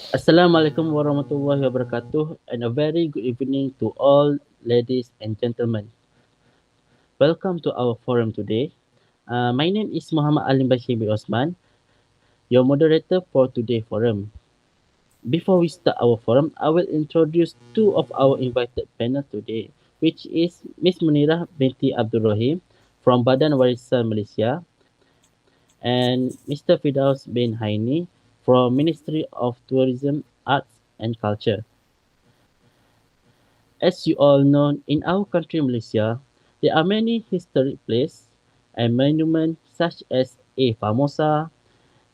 Assalamualaikum warahmatullahi wabarakatuh and a very good evening to all ladies and gentlemen. Welcome to our forum today. My name is Muhammad Alim Bashir bin Osman, your moderator for today's forum. Before we start our forum, I will introduce two of our invited panel today, which is Miss Munirah binti Abdul Rahim from Badan Warisan Malaysia and Mr. Fidaus bin Haini from Ministry of Tourism, Arts and Culture. As you all know, in our country Malaysia, there are many historic places and monuments such as A Famosa,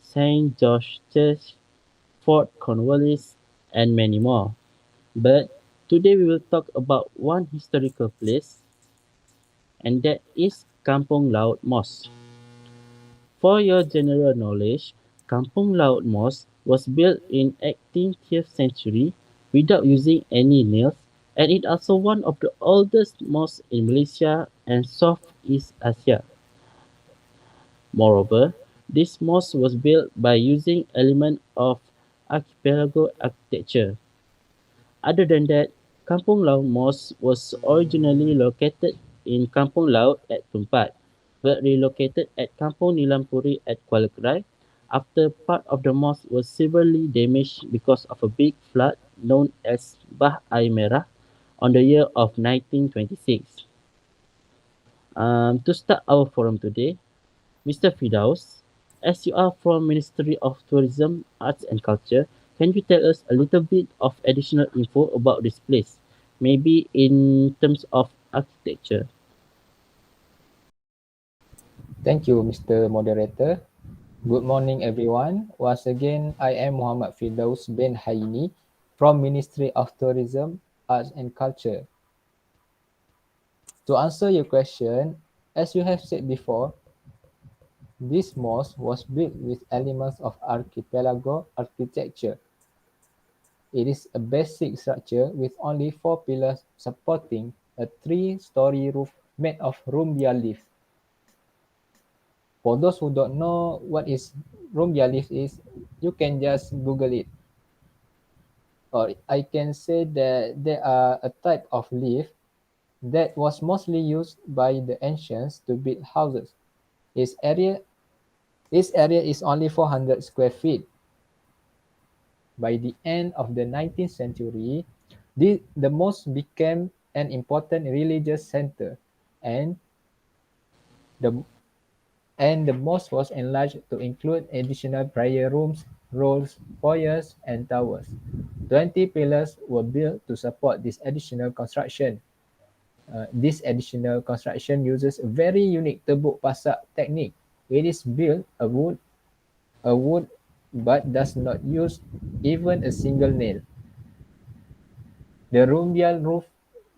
Saint George Church, Fort Cornwallis, and many more. But today we will talk about one historical place, and that is Kampung Laut Mosque. For your general knowledge, Kampung Laut Mosque was built in 18th century without using any nails, and it also one of the oldest mosques in Malaysia and Southeast Asia. Moreover, this mosque was built by using elements of archipelago architecture. Other than that, Kampung Laut Mosque was originally located in Kampung Laut at Tumpat, but relocated at Kampung Nilampuri at Kuala Krai after part of the mosque was severely damaged because of a big flood known as Bah Air Merah on the year of 1926. To start our forum today, Mr. Fidaus, as you are from Ministry of Tourism, Arts and Culture, can you tell us a little bit of additional info about this place? Maybe in terms of architecture. Thank you, Mr. Moderator. Good morning, everyone. Once again, I am Muhammad Firdaus bin Haini from Ministry of Tourism, Arts and Culture. To answer your question, as you have said before, this mosque was built with elements of archipelago architecture. It is a basic structure with only four pillars supporting a three-story roof made of rumbia leaf. For those who don't know what is rumbia leaf is, you can just Google it. Or I can say that they are a type of leaf that was mostly used by the ancients to build houses. Its area, its area is only 400 square feet. By the end of the 19th century, the mosque became an important religious center, and the and the mosque was enlarged to include additional prayer rooms, rows, foyers, and towers. 20 pillars were built to support this additional construction. This additional construction uses a very unique tebuk pasak technique. It is built a wood but does not use even a single nail. The rhombial roof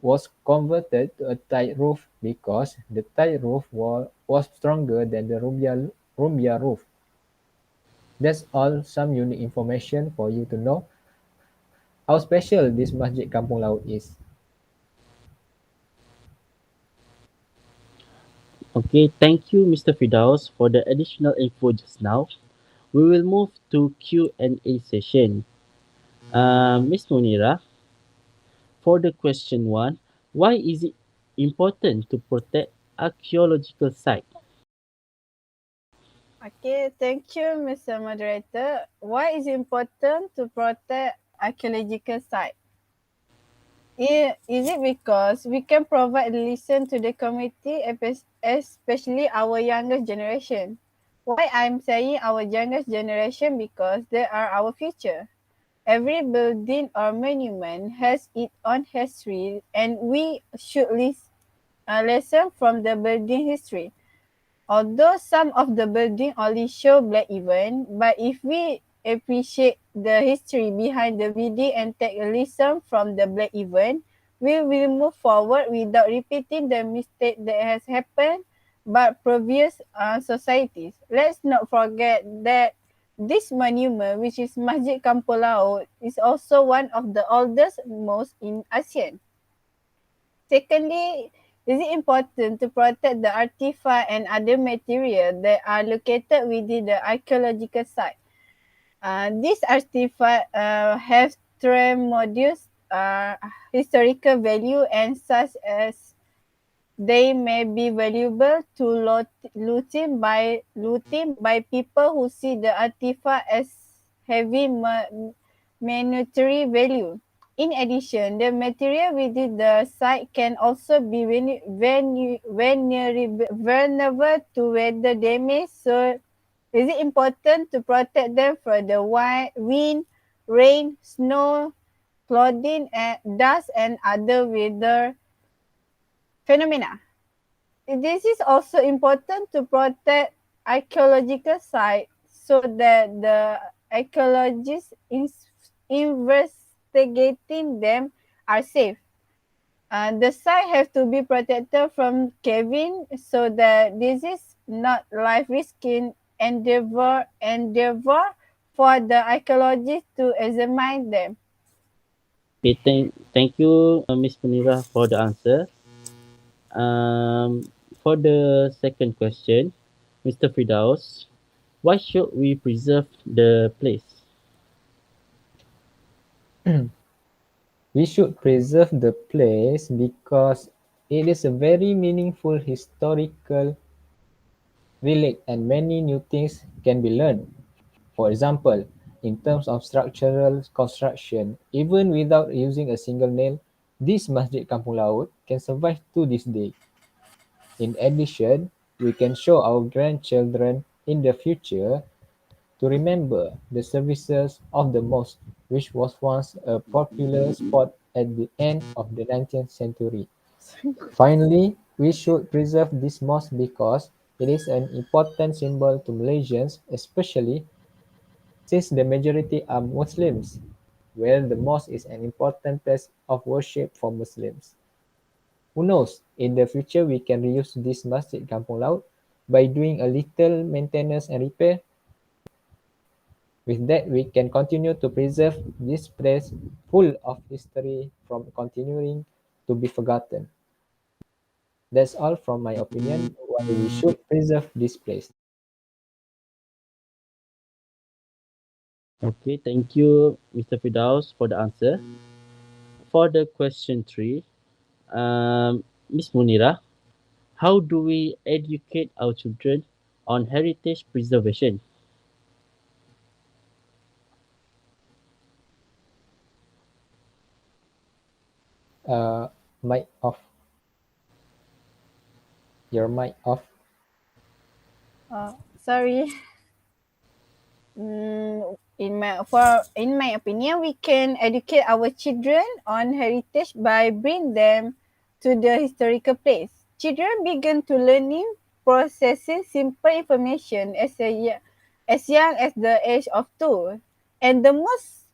was converted to a tile roof because the tile roof was stronger than the rhombia roof. That's all some unique information for you to know how special this Masjid Kampung Laut is. Okay, thank you, Mr. Fidaus, for the additional info just now. We will move to Q&A session. Ms. Munira, for the question one, why is it important to protect archaeological sites? Okay, thank you, Mr. Moderator. Why is it important to protect archaeological sites? Is it because we can provide a lesson to the community, especially our youngest generation? Why I'm saying our youngest generation? Because they are our future. Every building or monument has its own history, and we should lesson from the building history. Although some of the building only show black event, but if we appreciate the history behind the building and take a lesson from the black event, we will move forward without repeating the mistake that has happened but previous societies. Let's not forget that this monument, which is Masjid Kampung Laut, is also one of the oldest mosques in ASEAN. Secondly, is it important to protect the artifact and other material that are located within the archaeological site? These artifacts have tremendous historical value and such as they may be valuable to looting by people who see the artifact as having monetary value. In addition, the material within the site can also be vulnerable to weather damage, so is it important to protect them from the wind, rain, snow, flooding, and dust, and other weather phenomena? This is also important to protect archaeological sites so that the archaeologists investigating them are safe. The site have to be protected from caving so that this is not life risking endeavor for the archaeologists to examine them. Okay, thank you, Miss Munira, for the answer. For the second question, Mr. Fidaus, why should we preserve the place? We should preserve the place because it is a very meaningful historical relic and many new things can be learned. For example, in terms of structural construction, even without using a single nail, this Masjid Kampung Laut can survive to this day. In addition, we can show our grandchildren in the future to remember the services of the mosque, which was once a popular spot at the end of the 19th century. Finally, we should preserve this mosque because it is an important symbol to Malaysians, especially since the majority are Muslims, where the mosque is an important place of worship for Muslims. Who knows, in the future we can reuse this Masjid Kampung Laut by doing a little maintenance and repair. With that, we can continue to preserve this place full of history from continuing to be forgotten. That's all from my opinion why we should preserve this place. Okay, thank you, Mr. Fidaus, for the answer. For the question three, Miss Munira, how do we educate our children on heritage preservation? Uh, mic off. Your mic off. Sorry. In my opinion, we can educate our children on heritage by bring them to the historical place. Children begin to learning processing simple information as young as the age of 2, and the most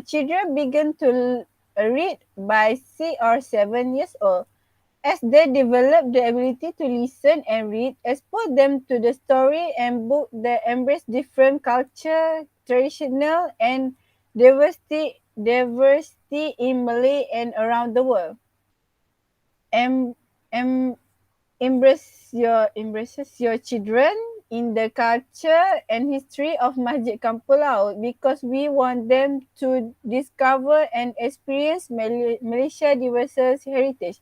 children begin to read by 6 or 7 years old. As they develop the ability to listen and read, expose them to the story and book that embrace different culture, traditional, and diversity in Malay and around the world. Em, em, embraces your children in the culture and history of Masjid Kampung Laut because we want them to discover and experience Malaysia diverse heritage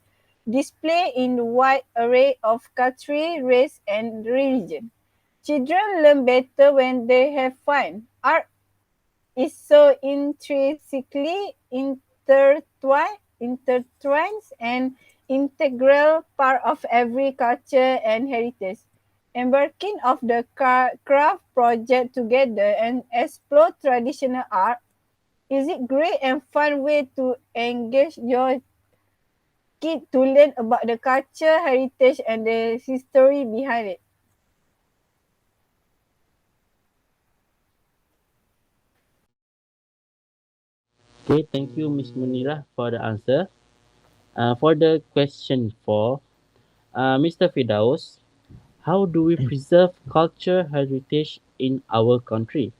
display in wide array of country, race and religion. Children learn better when they have fun. Art is so intrinsically intertwined and integral part of every culture and heritage. Embarking of the craft project together and explore traditional art is a great and fun way to engage your kid to learn about the culture, heritage and the history behind it. Okay, thank you, Miss Munira, for the answer. For the question four, Mr. Fidaus, how do we preserve culture heritage in our country?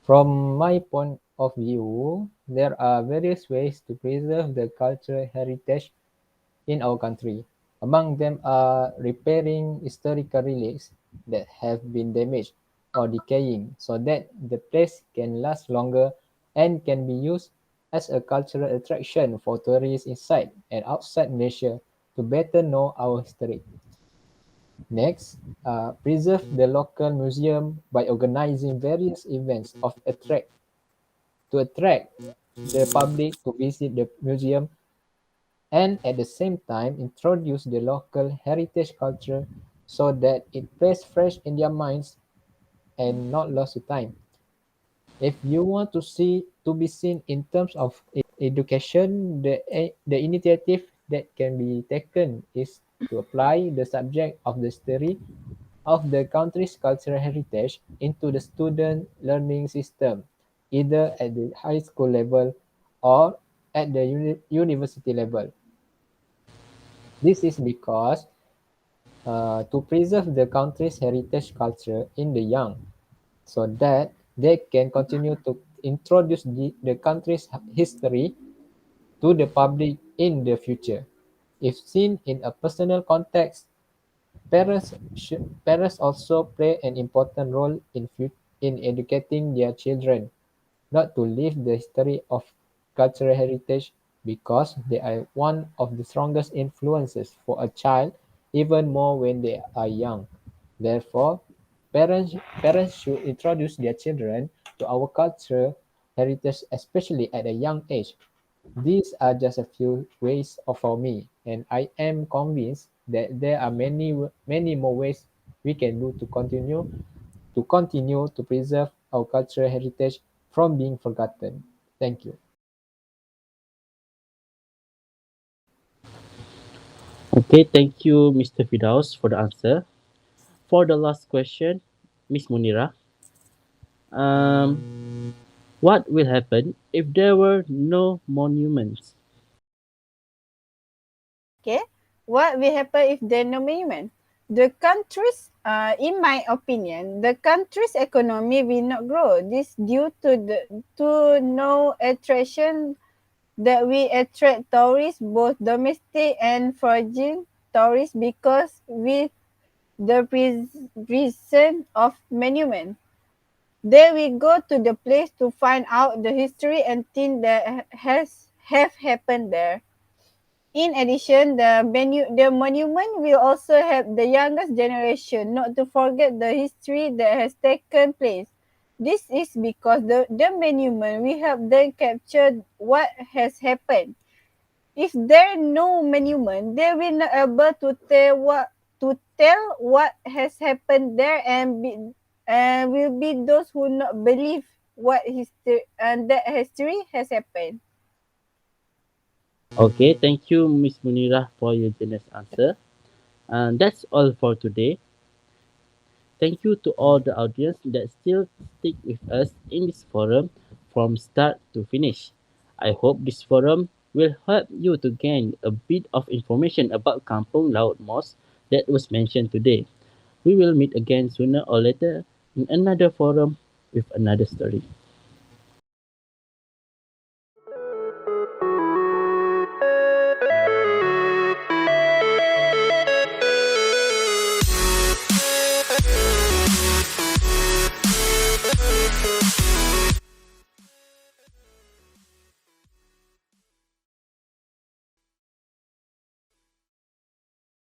From my point of view, there are various ways to preserve the cultural heritage in our country. Among them are repairing historical relics that have been damaged. or decaying so that the place can last longer and can be used as a cultural attraction for tourists inside and outside Malaysia to better know our history. Next, preserve the local museum by organizing various events to attract the public to visit the museum and at the same time introduce the local heritage culture so that it plays fresh in their minds and not lost to time. If you want to be seen in terms of education, the initiative that can be taken is to apply the subject of the history of the country's cultural heritage into the student learning system, either at the high school level or at the university level. This is because to preserve the country's heritage culture in the young so that they can continue to introduce the country's history to the public in the future. If seen in a personal context, parents also play an important role in educating their children not to leave the history of cultural heritage because they are one of the strongest influences for a child, even more when they are young. Therefore, parents should introduce their children to our culture heritage, especially at a young age. These are just a few ways for me, and I am convinced that there are many more ways we can do to continue to preserve our cultural heritage from being forgotten. Thank you. Okay, thank you, Mr. Fidaus, for the answer. For the last question, Miss Munira, what will happen if there were no monuments? Okay, what will happen if there are no monument? The country's, in my opinion, the country's economy will not grow. This due to no attraction that we attract tourists, both domestic and foreign tourists, because with the presence of monument, they will go to the place to find out the history and things that have happened there. In addition, the monument will also help the youngest generation not to forget the history that has taken place. This is because the monument will help them capture what has happened. If there no monument, they will not able to tell what has happened there and will be those who not believe what history and that history has happened. Okay, thank you, Miss Munira, for your generous answer. And that's all for today. Thank you to all the audience that still stick with us in this forum from start to finish. I hope this forum will help you to gain a bit of information about Kampung Laut Mosque that was mentioned today. We will meet again sooner or later in another forum with another story.